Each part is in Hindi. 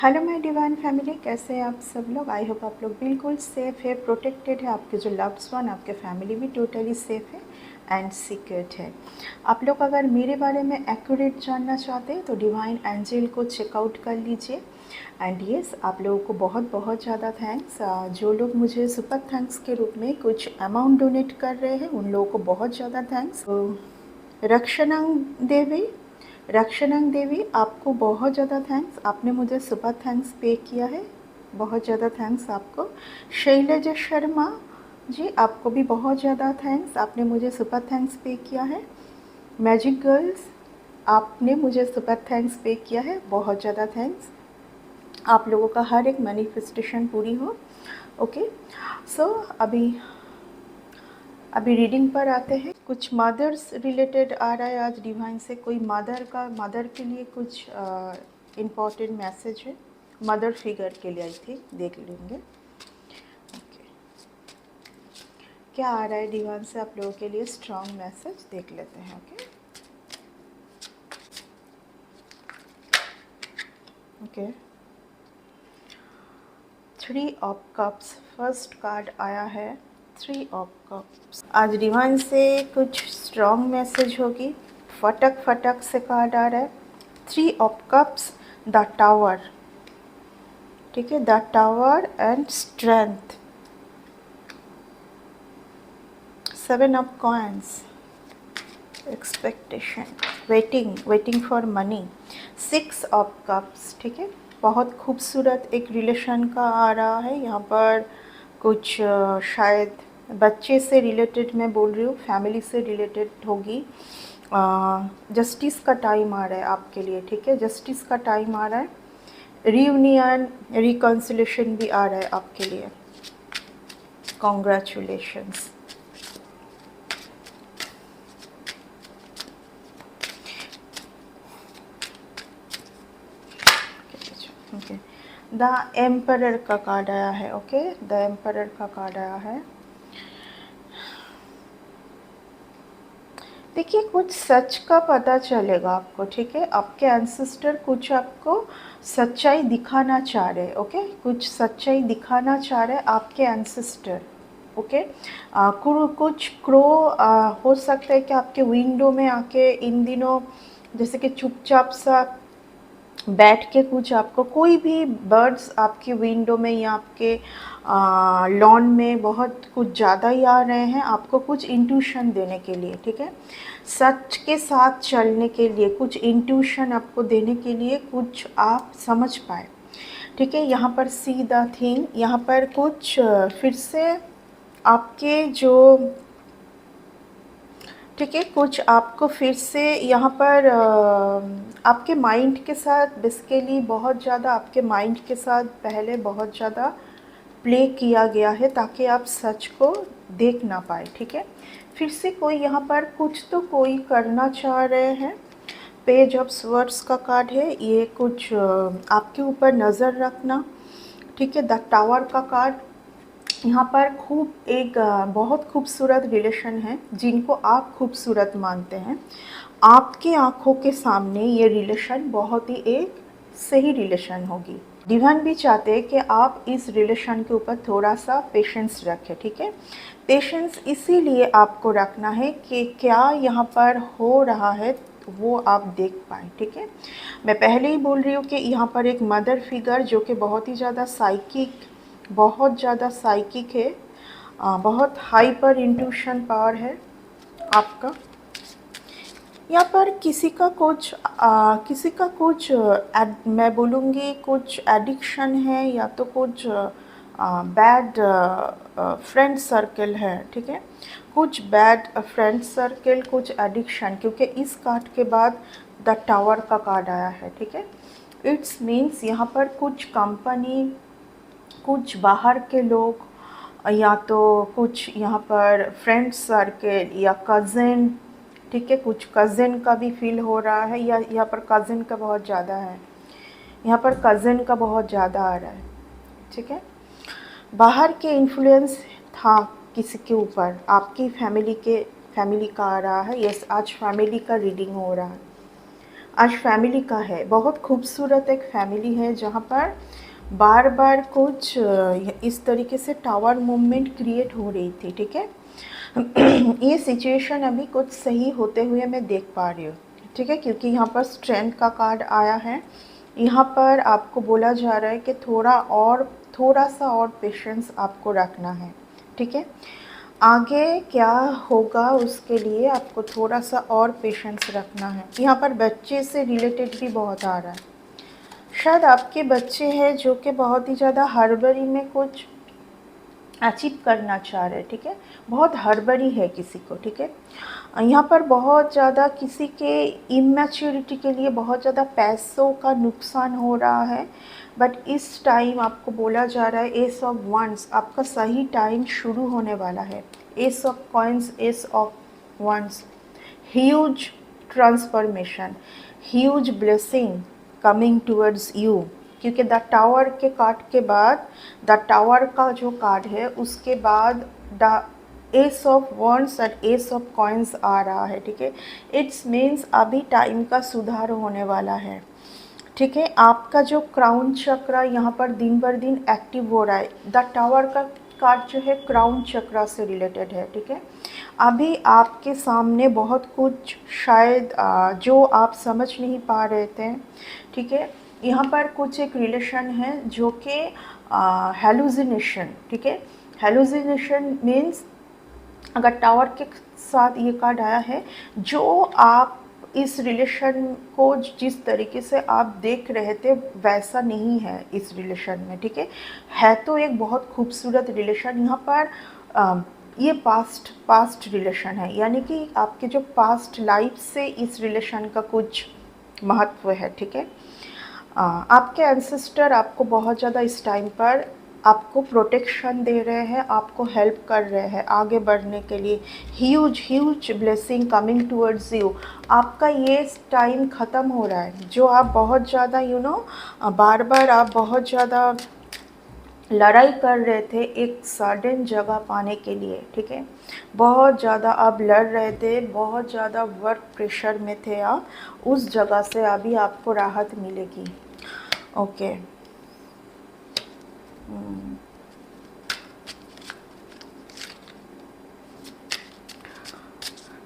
हेलो माय डिवाइन फैमिली, कैसे हैं आप सब लोग। आई होप आप लोग बिल्कुल सेफ़ है, प्रोटेक्टेड है। आपके जो लव्ड वन, आपके फैमिली भी टोटली सेफ़ है एंड सिक्योर्ड है। आप लोग अगर मेरे बारे में एक्यूरेट जानना चाहते हैं तो डिवाइन एंजल को चेकआउट कर लीजिए। एंड यस, आप लोगों को बहुत बहुत ज़्यादा थैंक्स। जो लोग मुझे सुपर थैंक्स के रूप में कुछ अमाउंट डोनेट कर रहे हैं उन लोगों को बहुत ज़्यादा थैंक्स। रक्षानंग देवी, आपको बहुत ज़्यादा थैंक्स। आपने मुझे सुपर थैंक्स पे किया है, बहुत ज़्यादा थैंक्स आपको। शैलज शर्मा जी, आपको भी बहुत ज़्यादा थैंक्स। आपने मुझे सुपर थैंक्स पे किया है। मैजिक गर्ल्स, आपने मुझे सुपर थैंक्स पे किया है, बहुत ज़्यादा थैंक्स। आप लोगों का हर एक मैनिफेस्टेशन पूरी हो। ओके, सो अभी रीडिंग पर आते हैं। कुछ मदर्स रिलेटेड आ रहा है आज डिवाइन से। कोई मदर के लिए कुछ इम्पॉर्टेंट मैसेज है, मदर फिगर के लिए। आई थिंक देख लेंगे ओके क्या आ रहा है डिवाइन से आप लोगों के लिए। स्ट्रॉन्ग मैसेज देख लेते हैं। Okay 3 of cups first card आया है। 3 ऑफ कप्स। आज डिवाइन से कुछ स्ट्रॉन्ग मैसेज होगी। फटक फटक से कार्ड आ रहा है। 3 ऑफ कप्स, द टावर, ठीक है, the tower and strength. 7 of coins, expectation, waiting for money. 6 of cups, ठीक है, बहुत खूबसूरत एक रिलेशन का आ रहा है यहाँ पर। कुछ शायद बच्चे से रिलेटेड मैं बोल रही हूँ, फैमिली से रिलेटेड होगी। जस्टिस का टाइम आ रहा है आपके लिए, ठीक है, जस्टिस का टाइम आ रहा है। रियूनियन, रिकॉन्सिलेशन भी आ रहा है आपके लिए। कॉन्ग्रेचुलेशंस। ओके, द एम्परर का कार्ड आया है। ओके, द एम्परर का कार्ड आया है। देखिए, कुछ सच का पता चलेगा आपको, ठीक है। आपके एंसेस्टर कुछ आपको सच्चाई दिखाना चाह रहे हैं। ओके, कुछ सच्चाई दिखाना चाह रहे हैं आपके एंसेस्टर। ओके, कुछ क्रो हो सकता है कि आपके विंडो में आके इन दिनों जैसे कि चुपचाप सा बैठ के कुछ आपको, कोई भी बर्ड्स आपकी विंडो में या आपके लॉन में बहुत कुछ ज़्यादा ही आ रहे हैं आपको कुछ इंट्यूशन देने के लिए, ठीक है, सच के साथ चलने के लिए, कुछ इंट्यूशन आपको देने के लिए, कुछ आप समझ पाए, ठीक है। यहाँ पर सी द थिंग, यहाँ पर कुछ फिर से आपके जो, ठीक है, कुछ आपको फिर से यहाँ पर आपके माइंड के साथ बेसिकली बहुत ज़्यादा, आपके माइंड के साथ पहले बहुत ज़्यादा प्ले किया गया है ताकि आप सच को देख ना पाए, ठीक है। फिर से कोई यहाँ पर कुछ तो कोई करना चाह रहे हैं। पेज ऑफ स्वर्ड्स का कार्ड है ये। कुछ आपके ऊपर नज़र रखना, ठीक है। द टावर का कार्ड, यहाँ पर एक बहुत खूबसूरत रिलेशन है जिनको आप खूबसूरत मानते हैं। आपके आँखों के सामने ये रिलेशन बहुत ही एक सही रिलेशन होगी। डिवाइन भी चाहते हैं कि आप इस रिलेशन के ऊपर थोड़ा सा पेशेंस रखें, ठीक है। पेशेंस इसीलिए आपको रखना है कि क्या यहाँ पर हो रहा है वो आप देख पाएँ, ठीक है। मैं पहले ही बोल रही हूँ कि यहाँ पर एक मदर फिगर जो कि बहुत ही ज़्यादा साइकिक है, बहुत हाइपर इंट्यूशन पावर है आपका। यहाँ पर किसी का कुछ मैं बोलूँगी कुछ एडिक्शन है या तो कुछ बैड फ्रेंड सर्कल है, ठीक है, कुछ बैड फ्रेंड सर्कल, कुछ एडिक्शन, क्योंकि इस कार्ड के बाद द टावर का कार्ड आया है, ठीक है। इट्स मीन्स यहाँ पर कुछ कंपनी, कुछ बाहर के लोग, या तो कुछ यहाँ पर फ्रेंड सर्कल या कज़न, ठीक है, कुछ कज़न का भी फील हो रहा है, या यहाँ पर कज़न का बहुत ज़्यादा है, यहाँ पर कज़न का बहुत ज़्यादा आ रहा है, ठीक है। बाहर के इन्फ्लुएंस था किसी के ऊपर, आपकी फैमिली का आ रहा है। यस, आज फैमिली का रीडिंग हो रहा है। आज फैमिली का है, बहुत खूबसूरत एक फैमिली है जहाँ पर बार बार कुछ इस तरीके से टावर मूवमेंट क्रिएट हो रही थी, ठीक है। ये सिचुएशन अभी कुछ सही होते हुए मैं देख पा रही हूँ, ठीक है, क्योंकि यहाँ पर स्ट्रेंथ का कार्ड आया है। यहाँ पर आपको बोला जा रहा है कि थोड़ा सा और पेशेंस आपको रखना है, ठीक है। आगे क्या होगा उसके लिए आपको थोड़ा सा और पेशेंस रखना है। यहाँ पर बच्चे से रिलेटेड भी बहुत आ रहा है, शायद आपके बच्चे हैं जो कि बहुत ही ज़्यादा हड़बड़ी में कुछ अचीव करना चाह रहे हैं, ठीक है। बहुत हड़बड़ी है किसी को, ठीक है। यहाँ पर बहुत ज़्यादा किसी के इमेच्योरिटी के लिए बहुत ज़्यादा पैसों का नुकसान हो रहा है, बट इस टाइम आपको बोला जा रहा है एस ऑफ वंस, आपका सही टाइम शुरू होने वाला है। Ace of coins, ace of wands, huge transformation, huge blessing coming towards you, क्योंकि द टावर के कार्ड के बाद, द टावर का जो कार्ड है उसके बाद the ace of wands and ace of coins आ रहा है, ठीक है। इट्स मीन्स अभी टाइम का सुधार होने वाला है, ठीक है। आपका जो क्राउन चक्र यहाँ पर दिन बर दिन एक्टिव हो रहा है। द टावर का कार्ड जो है क्राउन चक्र से रिलेटेड है, ठीक है। अभी आपके सामने बहुत कुछ शायद जो आप समझ नहीं पा रहे थे, ठीक है। यहाँ पर कुछ एक रिलेशन है जो कि हेलुसिनेशन, ठीक है। हेलुसिनेशन मीन्स अगर टावर के साथ ये कार्ड आया है, जो आप इस रिलेशन को जिस तरीके से आप देख रहे थे वैसा नहीं है इस रिलेशन में, ठीक है तो एक बहुत खूबसूरत रिलेशन यहाँ पर ये पास्ट रिलेशन है, यानी कि आपके जो पास्ट लाइफ से इस रिलेशन का कुछ महत्व है, ठीक है। आपके एंसेस्टर आपको बहुत ज़्यादा इस टाइम पर आपको प्रोटेक्शन दे रहे हैं, आपको हेल्प कर रहे हैं आगे बढ़ने के लिए। Huge blessing coming towards you. आपका ये टाइम ख़त्म हो रहा है जो आप बहुत ज़्यादा बार बार आप बहुत ज़्यादा लड़ाई कर रहे थे एक सर्टेन जगह पाने के लिए, ठीक है। बहुत ज़्यादा आप लड़ रहे थे, बहुत ज़्यादा वर्क प्रेशर में थे आप, उस जगह से अभी आपको राहत मिलेगी, ओके।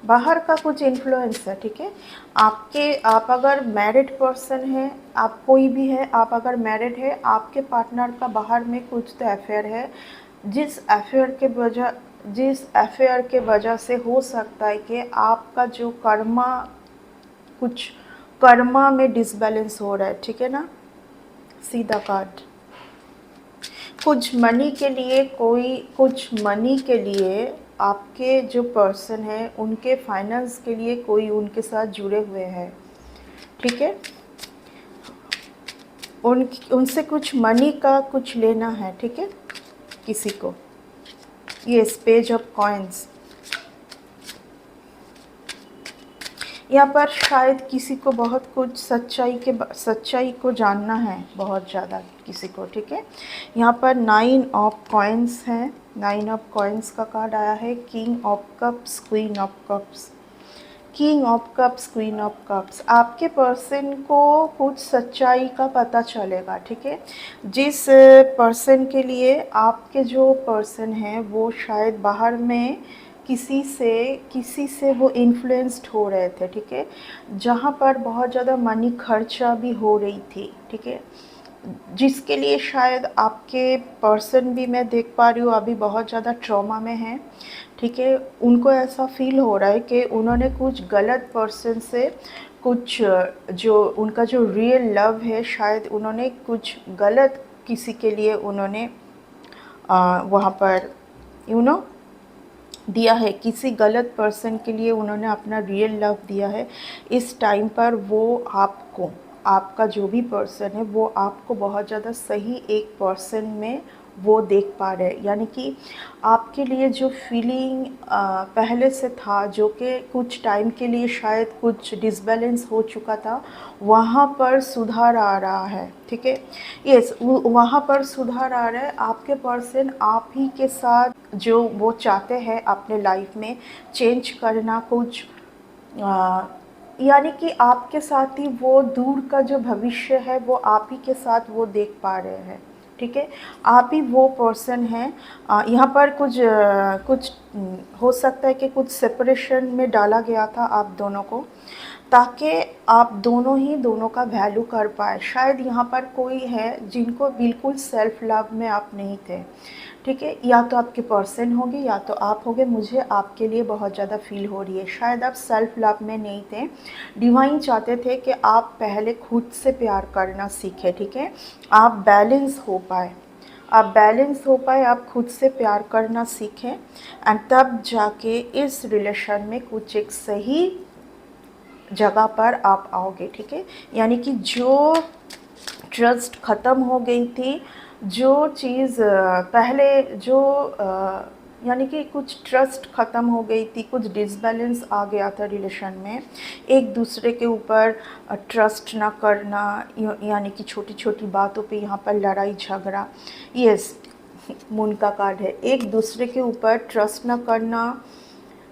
बाहर का कुछ इन्फ्लुएंस है, ठीक है। आप अगर मैरिड पर्सन हैं, आप कोई भी है, आप अगर मैरिड है, आपके पार्टनर का बाहर में कुछ तो अफेयर है, जिस अफेयर के वजह से हो सकता है कि आपका जो कुछ कर्मा में डिसबैलेंस हो रहा है, ठीक है ना। सीधा कार्ड कुछ मनी के लिए आपके जो पर्सन है उनके फाइनेंस के लिए कोई उनके साथ जुड़े हुए हैं, ठीक है। उनसे कुछ मनी का कुछ लेना है, ठीक है, किसी को। ये पेज ऑफ कॉइन्स, यहाँ पर शायद किसी को बहुत कुछ सच्चाई को जानना है बहुत ज़्यादा किसी को, ठीक है। यहाँ पर 9 ऑफ कॉइन्स है, 9 ऑफ कॉइन्स का कार्ड आया है। King of cups, queen of cups, king of cups, queen of cups. आपके पर्सन को कुछ सच्चाई का पता चलेगा, ठीक है। जिस पर्सन के लिए आपके जो पर्सन है वो शायद बाहर में किसी से वो इन्फ्लुएंस्ड हो रहे थे, ठीक है, जहाँ पर बहुत ज़्यादा मनी खर्चा भी हो रही थी, ठीक है। जिसके लिए शायद आपके पर्सन भी मैं देख पा रही हूँ अभी बहुत ज़्यादा ट्रॉमा में है, ठीक है। उनको ऐसा फील हो रहा है कि उन्होंने कुछ गलत पर्सन से कुछ जो उनका जो रियल लव है, शायद उन्होंने कुछ गलत किसी के लिए उन्होंने वहाँ पर दिया है, किसी गलत पर्सन के लिए उन्होंने अपना रियल लव दिया है। इस टाइम पर वो आपका जो भी पर्सन है वो आपको बहुत ज़्यादा सही एक पर्सन में वो देख पा रहे हैं, यानी कि आपके लिए जो फीलिंग पहले से था, जो कि कुछ टाइम के लिए शायद कुछ डिसबैलेंस हो चुका था, वहाँ पर सुधार आ रहा है, ठीक है। यस, वहाँ पर सुधार आ रहा है। आपके पर्सन आप ही के साथ जो वो चाहते हैं अपने लाइफ में चेंज करना, कुछ यानी कि आपके साथ ही वो दूर का जो भविष्य है वो आप ही के साथ वो देख पा रहे हैं, ठीक है। आप ही वो पर्सन हैं। यहाँ पर कुछ हो सकता है कि कुछ सेपरेशन में डाला गया था आप दोनों को, ताकि आप दोनों ही दोनों का वैल्यू कर पाए। शायद यहाँ पर कोई है जिनको बिल्कुल सेल्फ लव में आप नहीं थे, ठीक है। या तो आपके पर्सन होंगे या तो आप होंगे, मुझे आपके लिए बहुत ज़्यादा फील हो रही है। शायद आप सेल्फ लव में नहीं थे। डिवाइन चाहते थे कि आप पहले खुद से प्यार करना सीखें, ठीक है। आप बैलेंस हो पाए, आप खुद से प्यार करना सीखें, एंड तब जाके इस रिलेशन में कुछ एक सही जगह पर आप आओगे, ठीक है। यानी कि जो ट्रस्ट ख़त्म हो गई थी, जो चीज़ पहले जो यानी कि कुछ ट्रस्ट ख़त्म हो गई थी, कुछ डिसबैलेंस आ गया था रिलेशन में, एक दूसरे के ऊपर ट्रस्ट ना करना, यानी कि छोटी छोटी बातों पे यहाँ पर लड़ाई झगड़ा, यस मून का कार्ड है। एक दूसरे के ऊपर ट्रस्ट ना करना,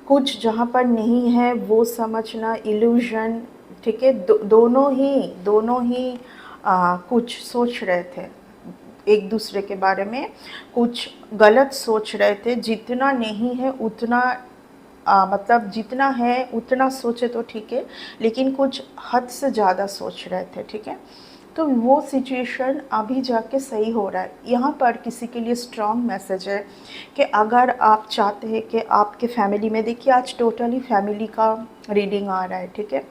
कुछ जहाँ पर नहीं है वो समझना, इल्यूजन, ठीक है। दोनों ही कुछ सोच रहे थे एक दूसरे के बारे में, कुछ गलत सोच रहे थे। जितना नहीं है उतना मतलब जितना है उतना सोचे तो ठीक है, लेकिन कुछ हद से ज़्यादा सोच रहे थे, ठीक है। तो वो सिचुएशन अभी जाके सही हो रहा है। यहाँ पर किसी के लिए स्ट्रॉन्ग मैसेज है कि अगर आप चाहते हैं कि आपके फैमिली में, देखिए आज टोटली फैमिली का रीडिंग आ रहा है, ठीक है।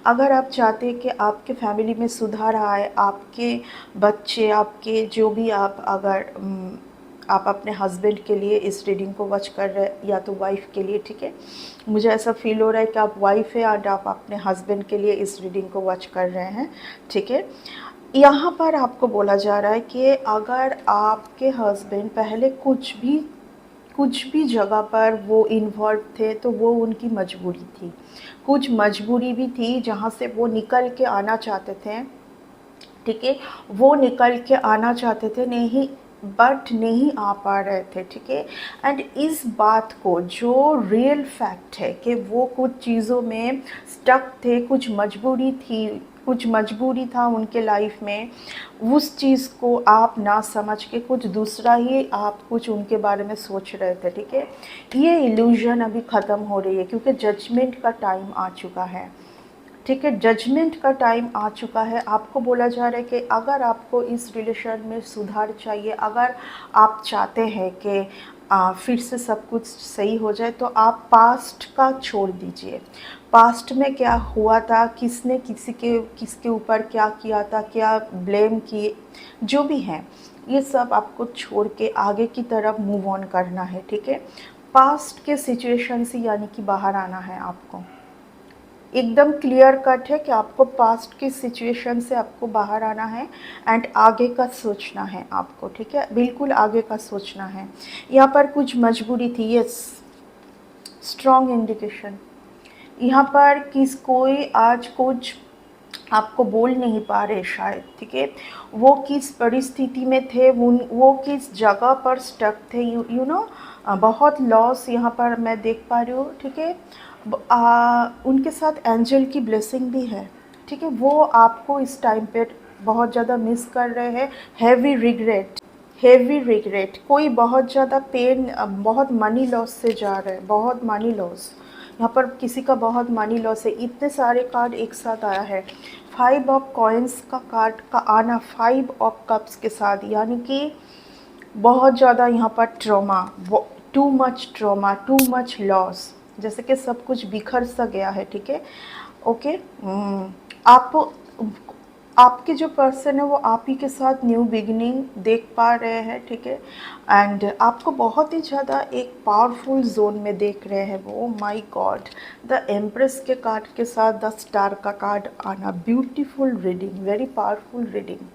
अगर आप चाहते हैं कि आपके फैमिली में सुधार आए, आपके बच्चे, आपके जो भी आप, अगर आप अपने हस्बैंड के लिए इस रीडिंग को वॉच कर रहे हैं या तो वाइफ के लिए, ठीक है। मुझे ऐसा फील हो रहा है कि आप वाइफ है और आप अपने हस्बैंड के लिए इस रीडिंग को वॉच कर रहे हैं, ठीक है। यहाँ पर आपको बोला जा रहा है कि अगर आपके हस्बैंड पहले कुछ भी जगह पर वो इन्वॉल्व थे तो वो उनकी मजबूरी थी, कुछ मजबूरी भी थी जहाँ से वो निकल के आना चाहते थे, ठीक है। वो निकल के आना चाहते थे, नहीं बट नहीं आ पा रहे थे, ठीक है। एंड इस बात को, जो रियल फैक्ट है कि वो कुछ चीज़ों में स्टक थे, कुछ मजबूरी था उनके लाइफ में, उस चीज़ को आप ना समझ के कुछ दूसरा ही आप कुछ उनके बारे में सोच रहे थे, ठीक है। ये इल्यूजन अभी ख़त्म हो रही है क्योंकि जजमेंट का टाइम आ चुका है, ठीक है। जजमेंट का टाइम आ चुका है। आपको बोला जा रहा है कि अगर आपको इस रिलेशन में सुधार चाहिए, अगर आप चाहते हैं कि फिर से सब कुछ सही हो जाए, तो आप पास्ट का छोड़ दीजिए। पास्ट में क्या हुआ था, किसने किसके ऊपर क्या किया था, क्या ब्लेम किए, जो भी हैं, ये सब आपको छोड़ के आगे की तरफ मूव ऑन करना है, ठीक है। पास्ट के सिचुएशन से यानी कि बाहर आना है आपको। एकदम क्लियर कट है कि आपको पास्ट की सिचुएशन से आपको बाहर आना है एंड आगे का सोचना है आपको, ठीक है। बिल्कुल आगे का सोचना है। यहाँ पर कुछ मजबूरी थी, यस, स्ट्रॉन्ग इंडिकेशन। यहाँ पर कोई आज कुछ आपको बोल नहीं पा रहे शायद, ठीक है। वो किस परिस्थिति में थे, वो किस जगह पर स्टक थे, यू नो, बहुत लॉस यहाँ पर मैं देख पा रही हूँ, ठीक है। उनके साथ एंजल की ब्लेसिंग भी है, ठीक है। वो आपको इस टाइम पे बहुत ज़्यादा मिस कर रहे हैं। हैवी रिग्रेट, कोई बहुत ज़्यादा पेन, बहुत मनी लॉस से जा रहे हैं, बहुत मनी लॉस। यहाँ पर किसी का बहुत मनी लॉस है। इतने सारे कार्ड एक साथ आया है। 5 ऑफ कॉइन्स का कार्ड का आना 5 ऑफ कप्स के साथ, यानी कि बहुत ज़्यादा यहाँ पर trauma, too much trauma, too much loss, जैसे कि सब कुछ बिखर सा गया है, ठीक है। ओके, आप आपके जो पर्सन है वो आप ही के साथ न्यू बिगिनिंग देख पा रहे हैं, ठीक है। एंड आपको बहुत ही ज़्यादा एक पावरफुल जोन में देख रहे हैं वो। माय गॉड, द एम्प्रेस के कार्ड के साथ द स्टार का कार्ड आना, beautiful reading, very powerful reading,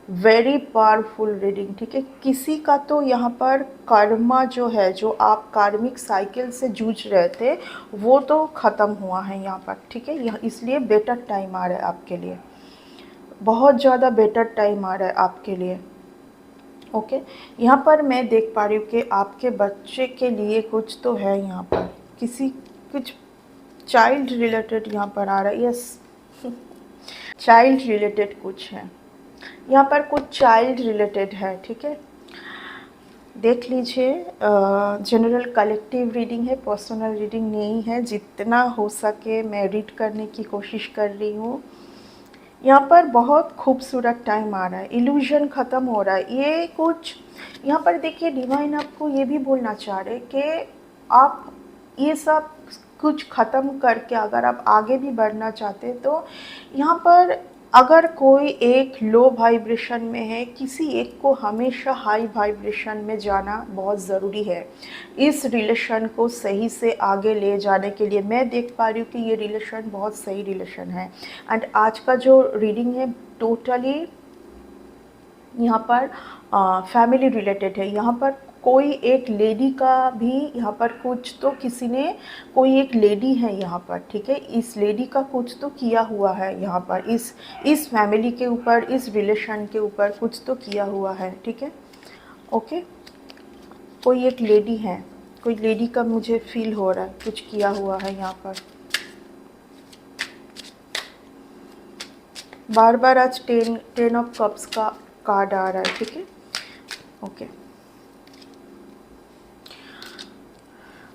very powerful reading, ठीक है। किसी का तो यहाँ पर कर्मा जो है, जो आप कार्मिक साइकिल से जूझ रहे थे, वो तो ख़त्म हुआ है यहाँ पर, ठीक है। यह इसलिए बेटर टाइम आ रहा है आपके लिए, बहुत ज़्यादा बेटर टाइम आ रहा है आपके लिए। ओके, यहाँ पर मैं देख पा रही हूँ कि आपके बच्चे के लिए कुछ तो है यहाँ पर, कुछ चाइल्ड रिलेटेड यहाँ पर आ रहा है, यस चाइल्ड रिलेटेड कुछ है यहाँ पर, कुछ चाइल्ड रिलेटेड है, ठीक है। देख लीजिए, जनरल कलेक्टिव रीडिंग है, पर्सनल रीडिंग नहीं है। जितना हो सके मैं रीड करने की कोशिश कर रही हूँ। यहाँ पर बहुत खूबसूरत टाइम आ रहा है, इल्यूजन ख़त्म हो रहा है। ये कुछ यहाँ पर देखिए, डिवाइन आपको ये भी बोलना चाह रहे कि आप ये सब कुछ ख़त्म करके अगर आप आगे भी बढ़ना चाहते हैं तो यहाँ पर अगर कोई एक लो वाइब्रेशन में है, किसी एक को हमेशा हाई वाइब्रेशन में जाना बहुत ज़रूरी है इस रिलेशन को सही से आगे ले जाने के लिए। मैं देख पा रही हूँ कि ये रिलेशन बहुत सही रिलेशन है। एंड आज का जो रीडिंग है टोटली यहाँ पर फैमिली रिलेटेड है। यहाँ पर कोई एक लेडी का भी यहाँ पर कुछ तो किसी ने, कोई एक लेडी है यहाँ पर, ठीक है। इस लेडी का कुछ तो किया हुआ है यहाँ पर, इस फैमिली के ऊपर, इस रिलेशन के ऊपर कुछ तो किया हुआ है, ठीक है। ओके, कोई एक लेडी है, कोई लेडी का मुझे फील हो रहा है कुछ किया हुआ है यहाँ पर। बार बार आज टेन ऑफ कप्स का कार्ड आ रहा है, ठीक है। Okay,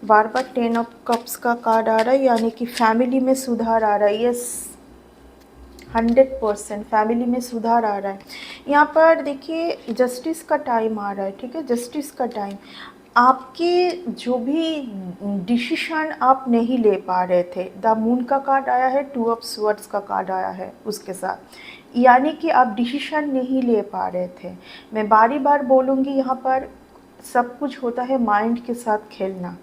bar bar ten of cups का कार्ड आ रहा है, यानी कि फैमिली में सुधार आ रहा है। यस, 100% फैमिली में सुधार आ रहा है। यहाँ पर देखिए जस्टिस का टाइम आ रहा है, ठीक है। जस्टिस का टाइम, आपके जो भी डिसीशन आप नहीं ले पा रहे थे, द मून का कार्ड आया है, 2 ऑफ स्वॉर्ड्स का कार्ड आया है उसके साथ, यानी कि आप डिसीशन नहीं ले पा रहे थे। मैं बारी बार बोलूँगी, यहाँ पर सब कुछ होता है माइंड के साथ खेलना,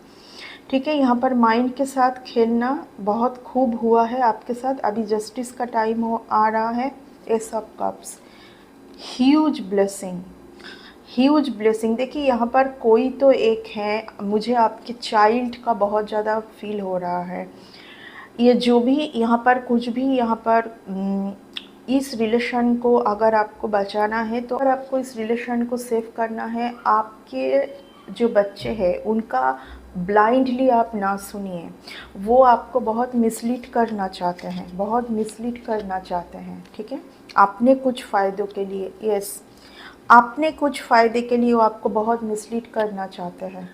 ठीक है। यहाँ पर माइंड के साथ खेलना बहुत खूब हुआ है आपके साथ। अभी जस्टिस का टाइम आ रहा है। Ace of cups, huge blessing, huge blessing. देखिए यहाँ पर कोई तो एक है, मुझे आपके चाइल्ड का बहुत ज़्यादा फील हो रहा है। ये जो भी यहाँ पर कुछ भी यहाँ पर इस रिलेशन को अगर आपको बचाना है, तो अगर आपको इस रिलेशन को सेव करना है, आपके जो बच्चे हैं उनका ब्लाइंडली आप ना सुनिए। वो आपको बहुत मिसलीड करना चाहते हैं, बहुत मिसलीड करना चाहते हैं, ठीक है। अपने कुछ फ़ायदों के लिए, यस, अपने कुछ फ़ायदे के लिए वो आपको बहुत मिसलीड करना चाहते हैं,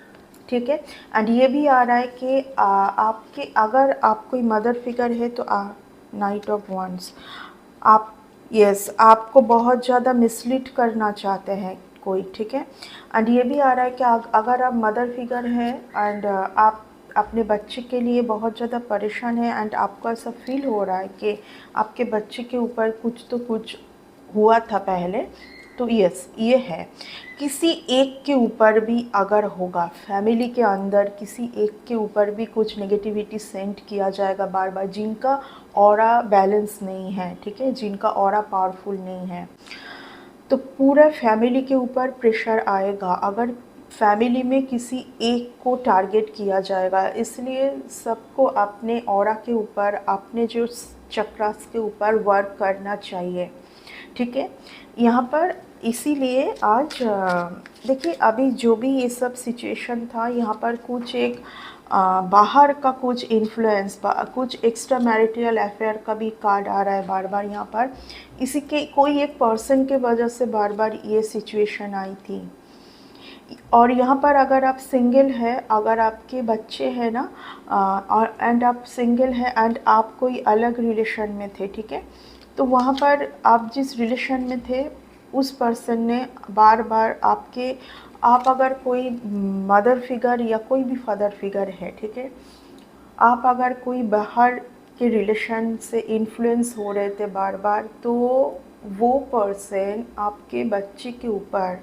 ठीक है। एंड ये भी आ रहा है कि आपके, अगर आप कोई मदर फिगर है तो नाइट ऑफ वंस, आप, यस, आपको बहुत ज़्यादा मिसलीड करना चाहते हैं कोई, ठीक है। एंड ये भी आ रहा है कि अगर आप मदर फिगर हैं एंड आप अपने बच्चे के लिए बहुत ज़्यादा परेशान है एंड आपको ऐसा फील हो रहा है कि आपके बच्चे के ऊपर कुछ तो कुछ हुआ था पहले, तो यस ये है। किसी एक के ऊपर भी अगर होगा, फैमिली के अंदर किसी एक के ऊपर भी कुछ नेगेटिविटी सेंड किया जाएगा बार बार, जिनका ऑरा बैलेंस नहीं है, ठीक है, जिनका ऑरा पावरफुल नहीं है, तो पूरा फैमिली के ऊपर प्रेशर आएगा अगर फैमिली में किसी एक को टारगेट किया जाएगा। इसलिए सबको अपने ऑरा के ऊपर, अपने जो चक्रास के ऊपर वर्क करना चाहिए, ठीक है। यहाँ पर इसीलिए आज देखिए, अभी जो भी ये सब सिचुएशन था, यहाँ पर कुछ एक बाहर का कुछ इन्फ्लुएंस, कुछ एक्स्ट्रा मैरिटल अफेयर का भी कार्ड आ रहा है बार बार यहाँ पर। इसी के कोई एक पर्सन के वजह से बार बार ये सिचुएशन आई थी। और यहाँ पर अगर आप सिंगल है, अगर आपके बच्चे हैं ना, और एंड आप सिंगल हैं एंड आप कोई अलग रिलेशन में थे, ठीक है, तो वहाँ पर आप जिस रिलेशन में थे उस पर्सन ने बार बार आप अगर कोई मदर फिगर या कोई भी फादर फिगर है, ठीक है, आप अगर कोई बाहर के रिलेशन से इन्फ्लुएंस हो रहे थे बार बार, तो वो पर्सन आपके बच्चे के ऊपर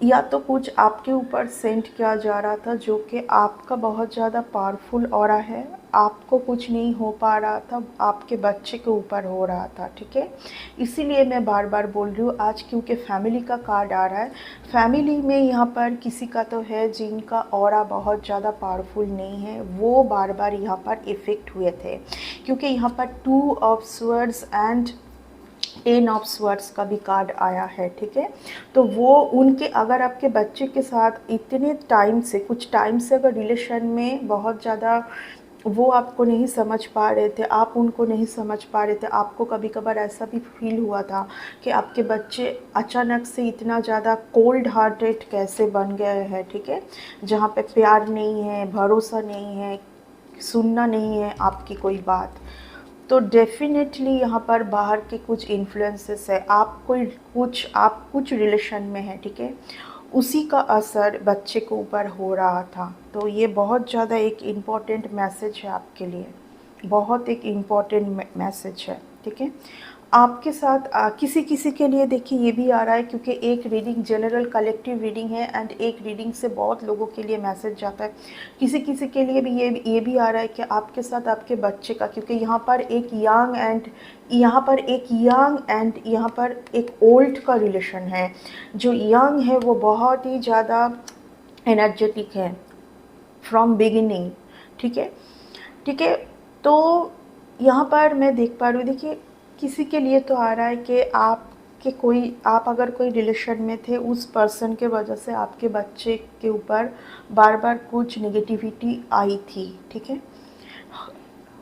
या तो कुछ आपके ऊपर सेंड किया जा रहा था, जो कि आपका बहुत ज़्यादा पावरफुल ऑरा है, आपको कुछ नहीं हो पा रहा था, आपके बच्चे के ऊपर हो रहा था, ठीक है। इसीलिए मैं बार बार बोल रही हूँ आज, क्योंकि फैमिली का कार्ड आ रहा है। फैमिली में यहाँ पर किसी का तो है जिनका ऑरा बहुत ज़्यादा पावरफुल नहीं है, वो बार बार यहाँ पर इफ़ेक्ट हुए थे, क्योंकि यहाँ पर 2 of swords and 10 of swords का भी कार्ड आया है, ठीक है। तो वो उनके, अगर आपके बच्चे के साथ इतने टाइम से, कुछ टाइम से अगर रिलेशन में बहुत ज़्यादा वो आपको नहीं समझ पा रहे थे, आप उनको नहीं समझ पा रहे थे। आपको कभी-कभार ऐसा भी फ़ील हुआ था कि आपके बच्चे अचानक से इतना ज़्यादा कोल्ड हार्टेड कैसे बन गए हैं, ठीक है? जहाँ पे प्यार नहीं है, भरोसा नहीं है, सुनना नहीं है आपकी कोई बात। तो डेफ़िनेटली यहाँ पर बाहर के कुछ इन्फ्लुएंसेस है। आप कुछ रिलेशन में हैं, ठीक है? उसी का असर बच्चे के ऊपर हो रहा था। तो ये बहुत ज़्यादा एक इम्पॉर्टेंट मैसेज है आपके लिए, बहुत एक इम्पॉर्टेंट मैसेज है, ठीक है? आपके साथ किसी-किसी के लिए देखिए ये भी आ रहा है, क्योंकि एक रीडिंग जनरल कलेक्टिव रीडिंग है एंड एक रीडिंग से बहुत लोगों के लिए मैसेज जाता है। किसी-किसी के लिए भी ये भी आ रहा है कि आपके साथ आपके बच्चे का, क्योंकि यहाँ पर एक ओल्ड का रिलेशन है। जो यंग है वो बहुत ही ज़्यादा एनर्जेटिक है फ्रॉम बिगिनिंग, ठीक है? ठीक है, तो यहाँ पर मैं देख पा रही हूँ, देखिए किसी के लिए तो आ रहा है कि आप अगर कोई रिलेशन में थे, उस पर्सन के वजह से आपके बच्चे के ऊपर बार-बार कुछ नेगेटिविटी आई थी, ठीक है?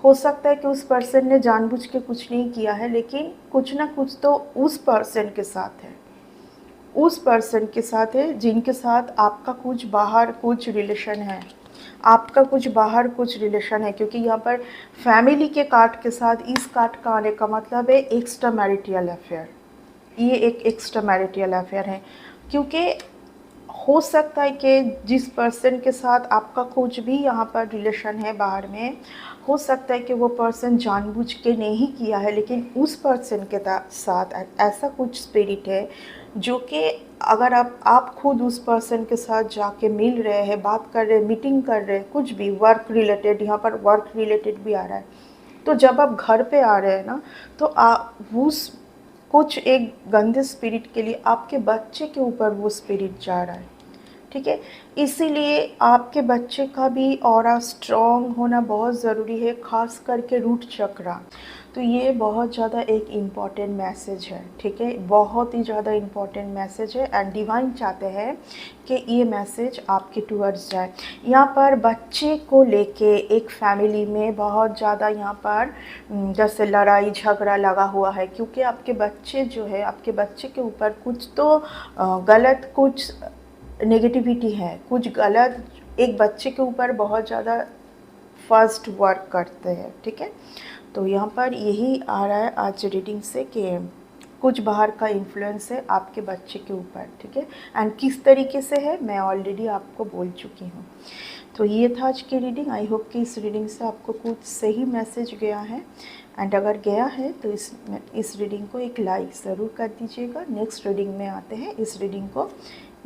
हो सकता है कि उस पर्सन ने जानबूझ के कुछ नहीं किया है, लेकिन कुछ ना कुछ तो उस पर्सन के साथ है। उस पर्सन के साथ है जिनके साथ आपका कुछ रिलेशन है। आपका कुछ बाहर कुछ रिलेशन है, क्योंकि यहाँ पर फैमिली के कार्ड के साथ इस कार्ड का आने का मतलब है एक्स्ट्रा मैरिटल अफेयर। ये एक एक्स्ट्रा मैरिटल अफेयर है, क्योंकि हो सकता है कि जिस पर्सन के साथ आपका कुछ भी यहाँ पर रिलेशन है बाहर में, हो सकता है कि वो पर्सन जानबूझ के नहीं किया है, लेकिन उस पर्सन के साथ ऐसा कुछ स्पिरिट है जो कि अगर आप खुद उस पर्सन के साथ जाके मिल रहे हैं, बात कर रहे हैं, मीटिंग कर रहे हैं, कुछ भी वर्क रिलेटेड, यहाँ पर वर्क रिलेटेड भी आ रहा है। तो जब आप घर पे आ रहे हैं ना, तो उस कुछ एक गंदे स्पिरिट के लिए आपके बच्चे के ऊपर वो स्पिरिट जा रहा है, ठीक है? इसीलिए आपके बच्चे का भी ऑरा स्ट्रॉन्ग होना बहुत ज़रूरी है, ख़ास करके रूट चक्रा। तो ये बहुत ज़्यादा एक इम्पॉर्टेंट मैसेज है, ठीक है? बहुत ही ज़्यादा इम्पॉर्टेंट मैसेज है एंड डिवाइन चाहते हैं कि ये मैसेज आपके टुवर्ड्स जाए। यहाँ पर बच्चे को लेके एक फैमिली में बहुत ज़्यादा यहाँ पर जैसे लड़ाई झगड़ा लगा हुआ है, क्योंकि आपके बच्चे जो है, आपके बच्चे के ऊपर कुछ तो गलत कुछ नेगेटिविटी है, कुछ गलत एक बच्चे के ऊपर बहुत ज़्यादा फर्स्ट वर्क करते हैं, ठीक है? तो यहाँ पर यही आ रहा है आज रीडिंग से कि कुछ बाहर का इन्फ्लुएंस है आपके बच्चे के ऊपर, ठीक है? एंड किस तरीके से है मैं ऑलरेडी आपको बोल चुकी हूँ। तो ये था आज की रीडिंग। आई होप कि इस रीडिंग से आपको कुछ सही मैसेज गया है, एंड अगर गया है तो इस रीडिंग को एक लाइक ज़रूर कर दीजिएगा। नेक्स्ट रीडिंग में आते हैं, इस रीडिंग को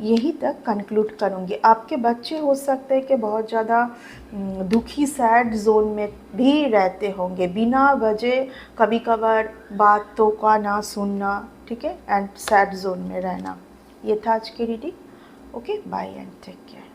यहीं तक कंक्लूड करूँगी। आपके बच्चे हो सकते हैं कि बहुत ज़्यादा दुखी सैड जोन में भी रहते होंगे, बिना वजह कभी-कभार बातों का ना सुनना, ठीक है? एंड सैड जोन में रहना। ये था आज की reading. Okay, bye and take care.